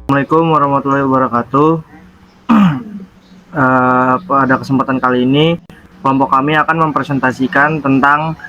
Assalamualaikum warahmatullahi wabarakatuh. Pada kesempatan kali ini, kelompok kami akan mempresentasikan tentang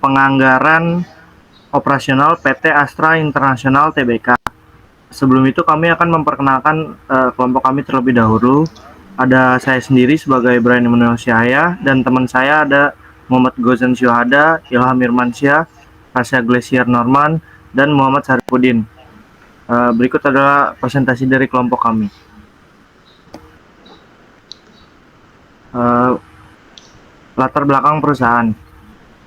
penganggaran operasional PT Astra International Tbk. Sebelum itu, kami akan memperkenalkan kelompok kami terlebih dahulu. Ada saya sendiri sebagai Brian Emanuel Syahya, dan teman saya ada Muhammad Gozan Syuhada, Ilham Irmansyah, Rasya Glesier Norman, dan Muhammad Sarifudin. Berikut adalah presentasi dari kelompok kami. Latar belakang perusahaan.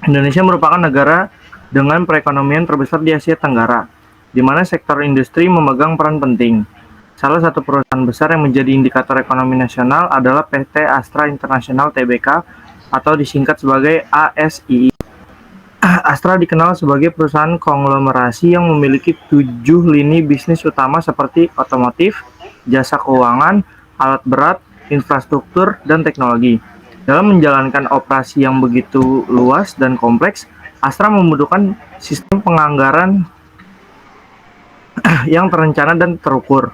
Indonesia merupakan negara dengan perekonomian terbesar di Asia Tenggara, di mana sektor industri memegang peran penting. Salah satu perusahaan besar yang menjadi indikator ekonomi nasional adalah PT Astra International Tbk atau disingkat sebagai ASII. Astra dikenal sebagai perusahaan konglomerasi yang memiliki 7 lini bisnis utama seperti otomotif, jasa keuangan, alat berat, infrastruktur, dan teknologi. Dalam menjalankan operasi yang begitu luas dan kompleks, Astra membutuhkan sistem penganggaran yang terencana dan terukur.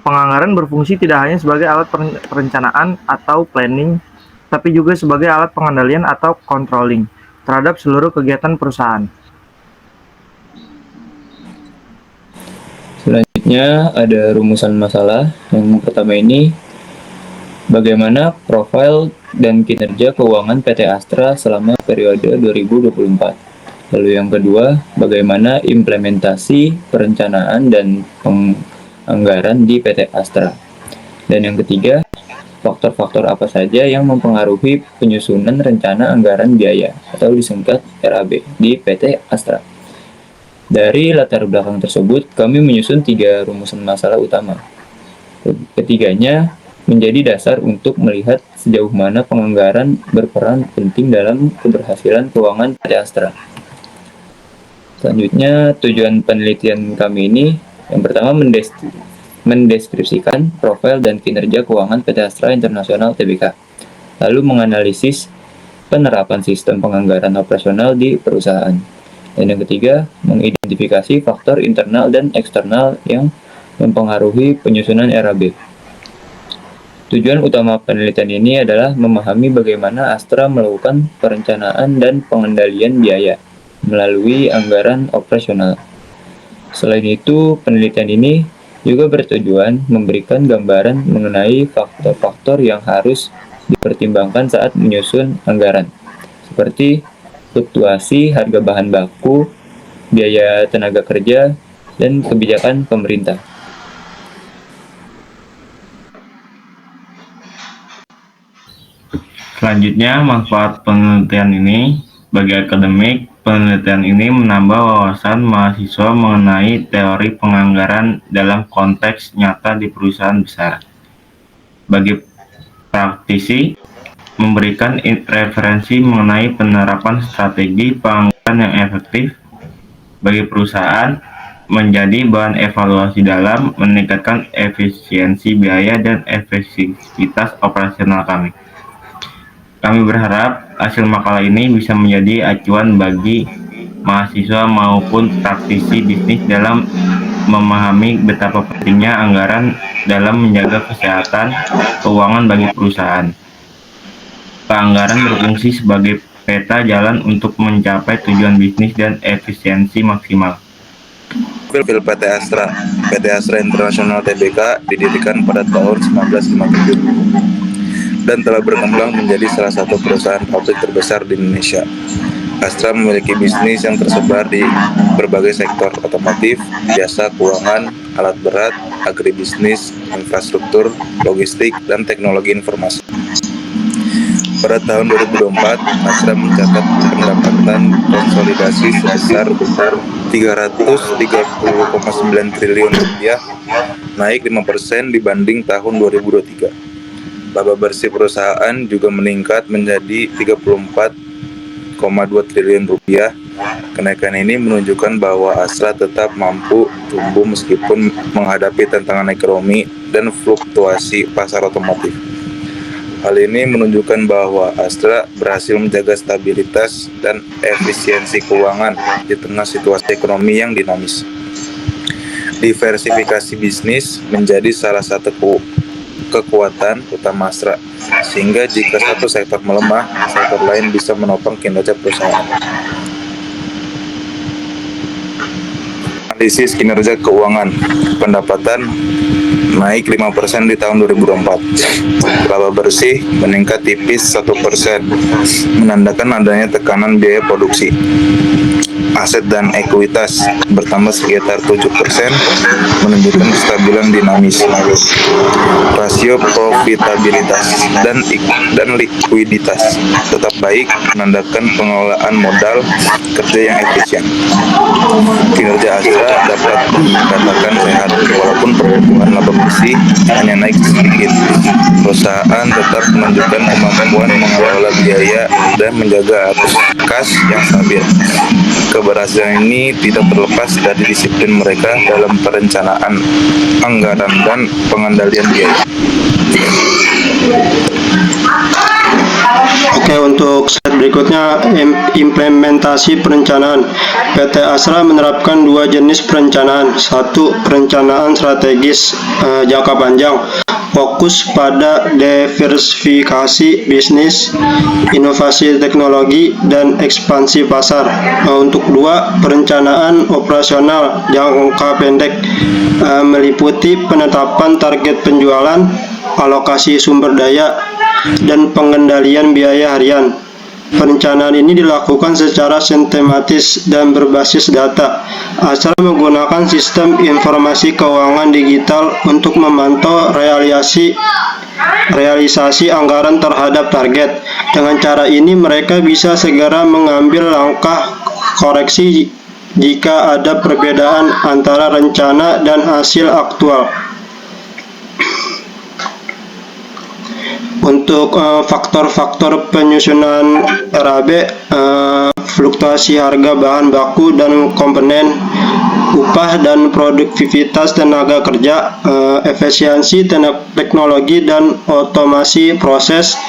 Penganggaran berfungsi tidak hanya sebagai alat perencanaan atau planning, tapi juga sebagai alat pengendalian atau controlling terhadap seluruh kegiatan perusahaan. Selanjutnya ada rumusan masalah. Yang pertama ini, bagaimana profil dan kinerja keuangan PT Astra selama periode 2024. Lalu yang kedua, bagaimana implementasi perencanaan dan penganggaran di PT Astra. Dan yang ketiga, faktor-faktor apa saja yang mempengaruhi penyusunan rencana anggaran biaya atau disingkat RAB di PT Astra. Dari latar belakang tersebut, kami menyusun 3 rumusan masalah utama. Ketiganya menjadi dasar untuk melihat sejauh mana penganggaran berperan penting dalam keberhasilan keuangan PT Astra. Selanjutnya, tujuan penelitian kami ini yang pertama mendeskripsikan profil dan kinerja keuangan PT Astra International Tbk, lalu menganalisis penerapan sistem penganggaran operasional di perusahaan. Dan yang ketiga, mengidentifikasi faktor internal dan eksternal yang mempengaruhi penyusunan RAB. Tujuan utama penelitian ini adalah memahami bagaimana Astra melakukan perencanaan dan pengendalian biaya melalui anggaran operasional. Selain itu, penelitian ini juga bertujuan memberikan gambaran mengenai faktor-faktor yang harus dipertimbangkan saat menyusun anggaran, seperti fluktuasi harga bahan baku, biaya tenaga kerja, dan kebijakan pemerintah. Selanjutnya, manfaat penelitian ini bagi akademik. Penelitian ini menambah wawasan mahasiswa mengenai teori penganggaran dalam konteks nyata di perusahaan besar. Bagi praktisi, memberikan referensi mengenai penerapan strategi penganggaran yang efektif bagi perusahaan, menjadi bahan evaluasi dalam meningkatkan efisiensi biaya dan efektivitas operasional kami. Kami berharap hasil makalah ini bisa menjadi acuan bagi mahasiswa maupun praktisi bisnis dalam memahami betapa pentingnya anggaran dalam menjaga kesehatan keuangan bagi perusahaan. Anggaran berfungsi sebagai peta jalan untuk mencapai tujuan bisnis dan efisiensi maksimal. Profil PT Astra International Tbk didirikan pada tahun 1957 dan telah berkembang menjadi salah satu perusahaan pabrik terbesar di Indonesia. Astra memiliki bisnis yang tersebar di berbagai sektor otomotif, jasa keuangan, alat berat, agribisnis, infrastruktur, logistik, dan teknologi informasi. Pada tahun 2024, Astra mencatat pendapatan konsolidasi sebesar 330,9 triliun rupiah, naik 5% dibanding tahun 2023. Laba bersih perusahaan juga meningkat menjadi 34,2 triliun rupiah. Kenaikan ini menunjukkan bahwa Astra tetap mampu tumbuh meskipun menghadapi tantangan ekonomi dan fluktuasi pasar otomotif. Hal ini menunjukkan bahwa Astra berhasil menjaga stabilitas dan efisiensi keuangan di tengah situasi ekonomi yang dinamis. Diversifikasi bisnis menjadi salah satu kekuatan utama Astra, sehingga jika satu sektor melemah, sektor lain bisa menopang kinerja perusahaan. Analisis kinerja keuangan. Pendapatan naik 5% di tahun 2024. Laba bersih meningkat tipis 1%, menandakan adanya tekanan biaya produksi. Aset dan ekuitas bertambah sekitar 7%, menunjukkan kestabilan dinamis. Rasio profitabilitas dan likuiditas tetap baik, menandakan pengelolaan modal kerja yang efisien. Kinerja Astra dapat dikatakan sehat, walaupun pertumbuhan laba bersih hanya naik sedikit. Perusahaan tetap menunjukkan kemampuan mengelola biaya dan menjaga arus kas yang stabil. Keberhasilan ini tidak terlepas dari disiplin mereka dalam perencanaan anggaran dan pengendalian biaya. Oke, untuk slide berikutnya implementasi perencanaan. PT Astra menerapkan dua jenis perencanaan. Satu, perencanaan strategis jangka panjang, fokus pada diversifikasi bisnis, inovasi teknologi, dan ekspansi pasar. Untuk dua, perencanaan operasional jangka pendek, meliputi penetapan target penjualan, alokasi sumber daya, dan pengendalian biaya harian. Perencanaan ini dilakukan secara sistematis dan berbasis data. Astra menggunakan sistem informasi keuangan digital untuk memantau realisasi anggaran terhadap target. Dengan cara ini mereka bisa segera mengambil langkah koreksi jika ada perbedaan antara rencana dan hasil aktual. Untuk faktor-faktor penyusunan RAB, fluktuasi harga bahan baku dan komponen, upah dan produktivitas tenaga kerja, efisiensi teknologi dan otomasi proses,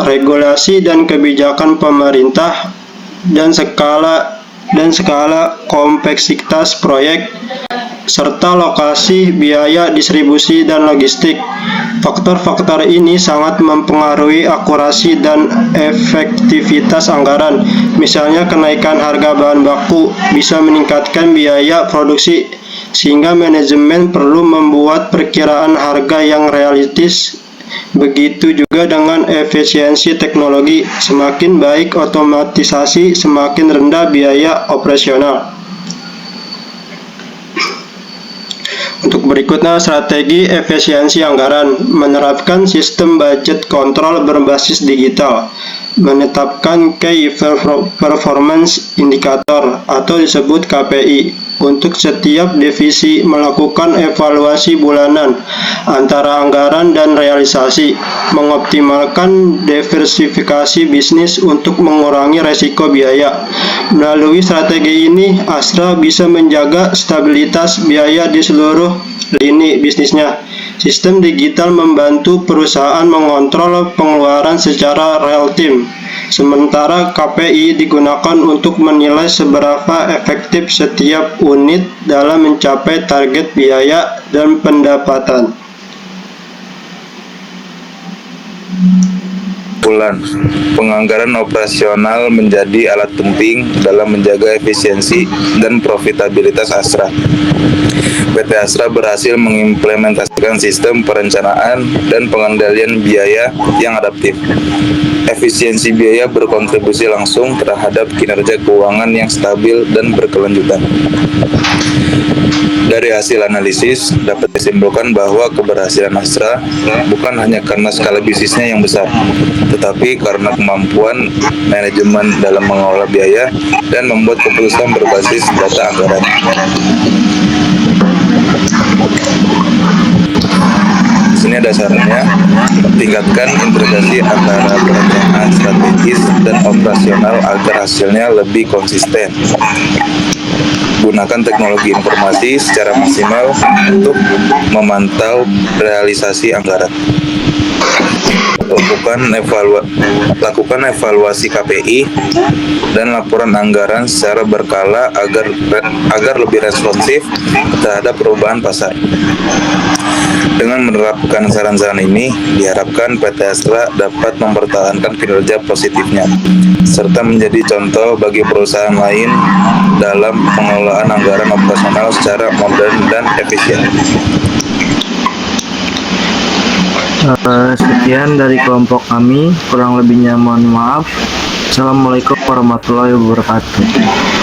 regulasi dan kebijakan pemerintah, dan skala kompleksitas proyek, serta lokasi, biaya, distribusi, dan logistik. Faktor-faktor ini sangat mempengaruhi akurasi dan efektivitas anggaran. Misalnya, kenaikan harga bahan baku bisa meningkatkan biaya produksi, sehingga manajemen perlu membuat perkiraan harga yang realistis. Begitu juga dengan efisiensi teknologi. Semakin baik otomatisasi, semakin rendah biaya operasional. Untuk berikutnya, strategi efisiensi anggaran. Menerapkan sistem budget kontrol berbasis digital. Menetapkan Key Performance Indicator atau disebut KPI untuk setiap divisi, melakukan evaluasi bulanan antara anggaran dan realisasi, mengoptimalkan diversifikasi bisnis untuk mengurangi resiko biaya. Melalui strategi ini, Astra bisa menjaga stabilitas biaya di seluruh lini bisnisnya. Sistem digital membantu perusahaan mengontrol pengeluaran secara real time, sementara KPI digunakan untuk menilai seberapa efektif setiap unit dalam mencapai target biaya dan pendapatan. Penganggaran operasional menjadi alat penting dalam menjaga efisiensi dan profitabilitas Astra. PT Astra berhasil mengimplementasikan sistem perencanaan dan pengendalian biaya yang adaptif. Efisiensi biaya berkontribusi langsung terhadap kinerja keuangan yang stabil dan berkelanjutan. Dari hasil analisis, dapat disimpulkan bahwa keberhasilan Astra bukan hanya karena skala bisnisnya yang besar, tetapi karena kemampuan manajemen dalam mengelola biaya dan membuat keputusan berbasis data anggaran. Sini dasarnya, tingkatkan integrasi antara perencanaan strategis dan operasional agar hasilnya lebih konsisten. Gunakan teknologi informasi secara maksimal untuk memantau realisasi anggaran. lakukan evaluasi KPI dan laporan anggaran secara berkala agar lebih responsif terhadap perubahan pasar. Dengan menerapkan saran-saran ini, diharapkan PT Astra dapat mempertahankan kinerja positifnya, serta menjadi contoh bagi perusahaan lain dalam pengelolaan anggaran operasional secara modern dan efisien. Sekian dari kelompok kami, kurang lebihnya mohon maaf. Assalamualaikum warahmatullahi wabarakatuh.